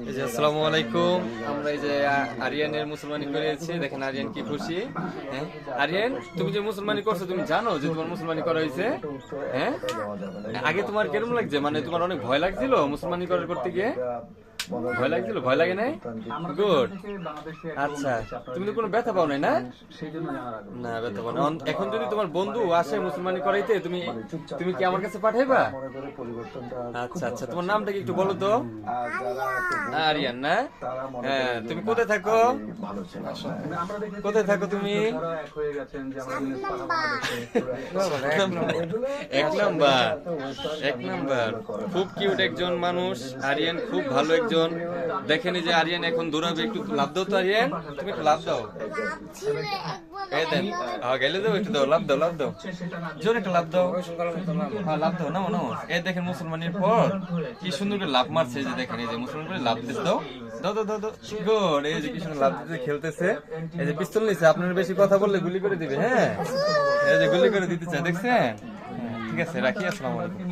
এই যে আসসালামু আলাইকুম। আমরা এই যে আরিয়ানের মুসলমানি করেছি, দেখেন আরিয়ান কি খুশি। হ্যাঁ আরিয়ান, তুমি যে মুসলমানি করছো তুমি জানো যে তোমার মুসলমানি করা হয়েছে? হ্যাঁ, আগে তোমার কেরম লাগছে? মানে তোমার অনেক ভয় লাগছিল মুসলমানি করতে গিয়ে? ভয় লাগছিল? ভয় লাগে নাই? গুড। আচ্ছা, তুমি তো কোনো ব্যথা পাও নাই না? না, ব্যথা পাও না। এখন যদি তোমার বন্ধু আসে মুসলমানি করাইতে, তুমি তুমি কি আমার কাছে পাঠাইবা? আচ্ছা আচ্ছা, তোমার নামটা কি একটু বলো তো? আরিয়ান না? হ্যাঁ, তুমি কোথায় থাকো? কোথায় থাকো তুমি? এক নাম্বার, এক নাম্বার। খুব কিউট একজন মানুষ আরিয়ান, খুব ভালো একজন। দেখেনি যে আরিয়ান এখন দৌড়াবে, একটু লাভ দাও তো আরিয়ান, তুমি একটু লাভ দাও। এই দেন, গেলে দাও, একটু দাও, লাভ দাও, লাভ দাও, জোরে একটা লাভ দাও। হ্যাঁ, লাভ দাও, নাও নাও। এই দেখেন মুসলমানের পর কি সুন্দর করে লাভ মারছে। এই যে দেখেন, এই যে মুসলমান করে লাভ দিতে দাও, দাও দাও দাও দাও। গুড। এই যে কি সুন্দর লাভ দিতে খেলতেছে। এই যে পিস্তল নিছে, আপনার বেশি কথা বললে গুলি করে দিবে। হ্যাঁ, এই যে গুলি করে দিতে চায়, দেখছেন? ঠিক আছে, রাখি। আসসালামু আলাইকুম।